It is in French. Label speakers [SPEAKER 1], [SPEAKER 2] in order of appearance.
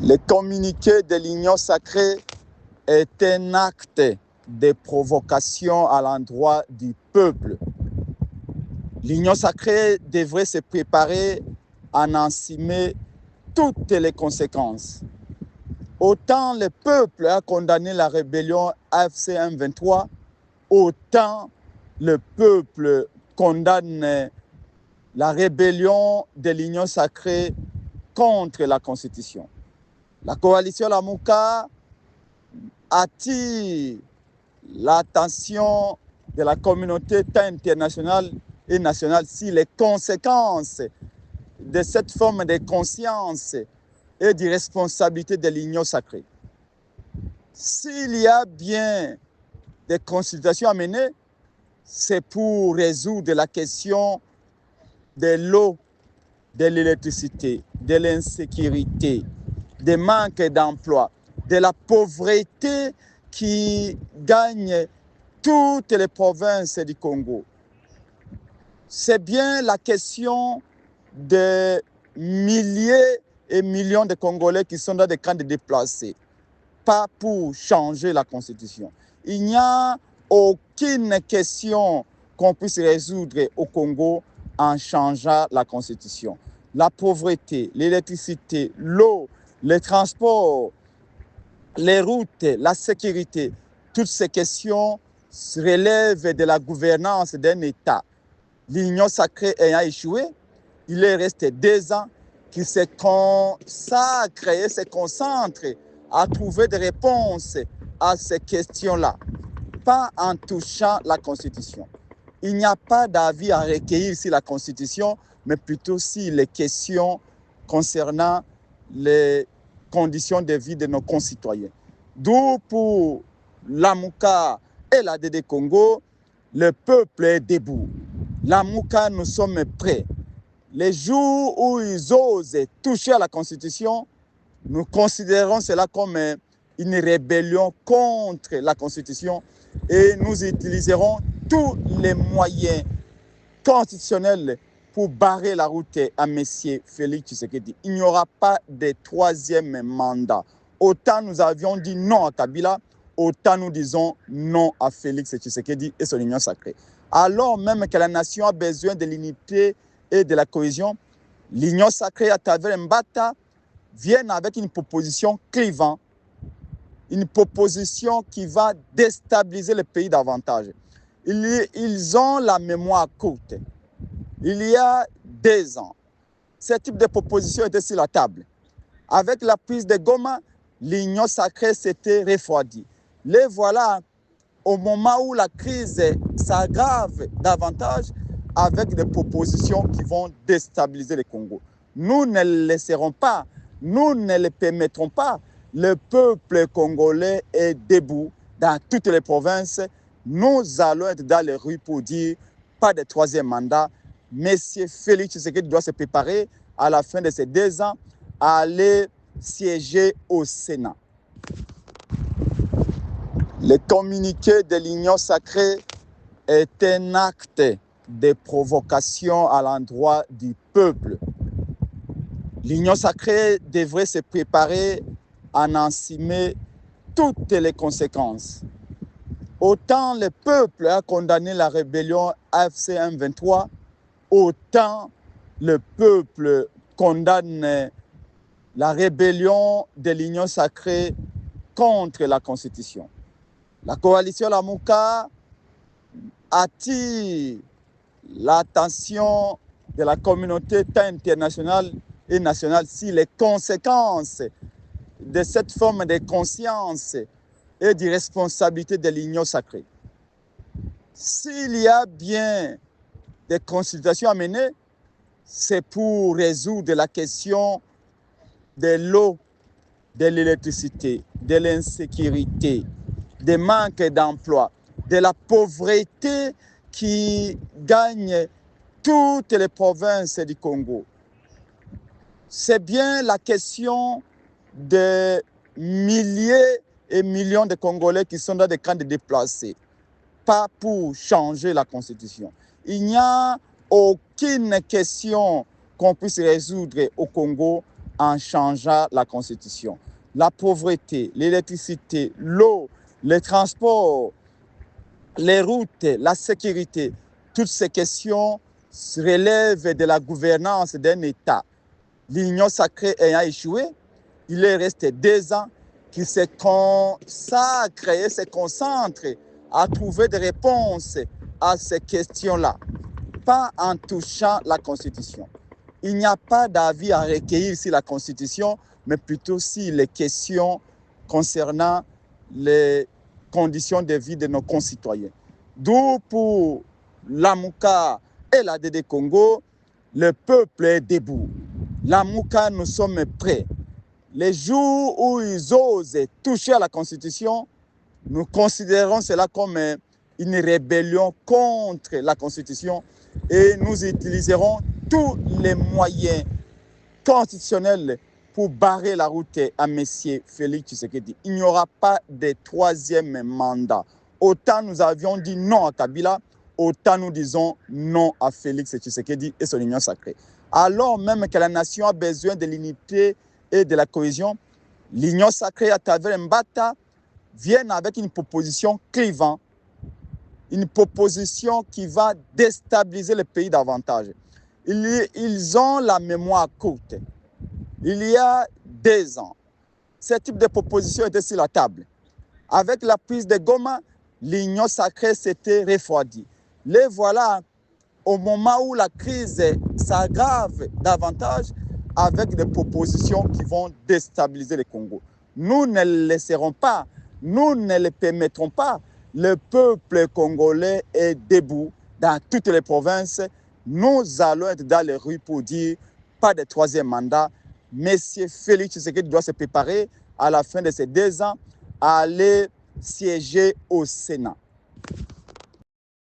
[SPEAKER 1] Le communiqué de l'Union sacrée est un acte de provocation à l'endroit du peuple. L'Union sacrée devrait se préparer à en assumer toutes les conséquences. Autant le peuple a condamné la rébellion AFC M23, autant le peuple condamne la rébellion de l'Union sacrée contre la Constitution. La coalition Lamouka attire l'attention de la communauté internationale et nationale sur les conséquences de cette forme de conscience et de responsabilité de l'Union sacrée. S'il y a bien des consultations à mener, c'est pour résoudre la question de l'eau, de l'électricité, de l'insécurité, des manques d'emploi, de la pauvreté qui gagne toutes les provinces du Congo. C'est bien la question de milliers et millions de Congolais qui sont dans des camps de déplacés, pas pour changer la Constitution. Il n'y a aucune question qu'on puisse résoudre au Congo en changeant la Constitution. La pauvreté, l'électricité, l'eau, les transports, les routes, la sécurité, toutes ces questions relèvent de la gouvernance d'un État. L'Union sacrée ayant échoué, il est resté 2 ans qu'il se consacre et se concentre à trouver des réponses à ces questions-là, pas en touchant la Constitution. Il n'y a pas d'avis à recueillir sur la Constitution, mais plutôt sur les questions concernant les conditions de vie de nos concitoyens. D'où pour Lamouka et la DD Congo, le peuple est debout. Lamouka, nous sommes prêts. Les jours où ils osent toucher à la Constitution, nous considérons cela comme une rébellion contre la Constitution et nous utiliserons tous les moyens constitutionnels pour barrer la route à M. Félix Tshisekedi. Il n'y aura pas de 3e mandat. Autant nous avions dit non à Kabila, autant nous disons non à Félix Tshisekedi et son union sacrée. Alors même que la nation a besoin de l'unité et de la cohésion, l'union sacrée à travers Mbata vient avec une proposition clivante, une proposition qui va déstabiliser le pays davantage. Ils ont la mémoire courte. Il y a 2 ans, ce type de proposition était sur la table. Avec la prise de Goma, l'union sacrée s'était refroidie. Les voilà au moment où la crise s'aggrave davantage avec des propositions qui vont déstabiliser le Congo. Nous ne le laisserons pas, nous ne le permettrons pas. Le peuple congolais est debout dans toutes les provinces. Nous allons être dans les rues pour dire pas de 3e mandat. Monsieur Félix Tshisekedi doit se préparer à la fin de ces 2 ans à aller siéger au Sénat. Le communiqué de l'Union sacrée est un acte de provocation à l'endroit du peuple. L'Union sacrée devrait se préparer à en assumer toutes les conséquences. Autant le peuple a condamné la rébellion AFC M23, autant le peuple condamne la rébellion de l'Union sacrée contre la Constitution. La coalition Lamouka attire l'attention de la communauté internationale et nationale sur les conséquences de cette forme de conscience et de responsabilité de l'Union sacrée. S'il y a bien des consultations à mener, c'est pour résoudre la question de l'eau, de l'électricité, de l'insécurité, des manques d'emploi, de la pauvreté qui gagne toutes les provinces du Congo. C'est bien la question de milliers et millions de Congolais qui sont dans des camps de déplacés, pas pour changer la Constitution. Il n'y a aucune question qu'on puisse résoudre au Congo en changeant la Constitution. La pauvreté, l'électricité, l'eau, les transports, les routes, la sécurité, toutes ces questions relèvent de la gouvernance d'un État. L'Union sacrée ayant échoué, il est resté 2 ans qu'il se consacre et se concentre à trouver des réponses à ces questions-là, pas en touchant la Constitution. Il n'y a pas d'avis à recueillir sur la Constitution, mais plutôt sur les questions concernant les conditions de vie de nos concitoyens. D'où pour Lamuka et la DD Congo, le peuple est debout. Lamuka, nous sommes prêts. Les jours où ils osent toucher à la Constitution, nous considérons cela comme une rébellion contre la Constitution et nous utiliserons tous les moyens constitutionnels pour barrer la route à M. Félix Tshisekedi. Il n'y aura pas de 3e mandat. Autant nous avions dit non à Kabila, autant nous disons non à Félix Tshisekedi et son union sacrée. Alors même que la nation a besoin de l'unité et de la cohésion, l'union sacrée à travers Mbata vient avec une proposition clivante, une proposition qui va déstabiliser le pays davantage. Ils ont la mémoire courte. Il y a 2 ans, ce type de proposition était sur la table. Avec la prise de Goma, l'union sacrée s'était refroidie. Les voilà au moment où la crise s'aggrave davantage avec des propositions qui vont déstabiliser le Congo. Nous ne le laisserons pas, nous ne le permettrons pas. Le peuple congolais est debout dans toutes les provinces. Nous allons être dans les rues pour dire pas de 3e mandat. Monsieur Félix Tshisekedi doit se préparer à la fin de ces 2 ans à aller siéger au Sénat.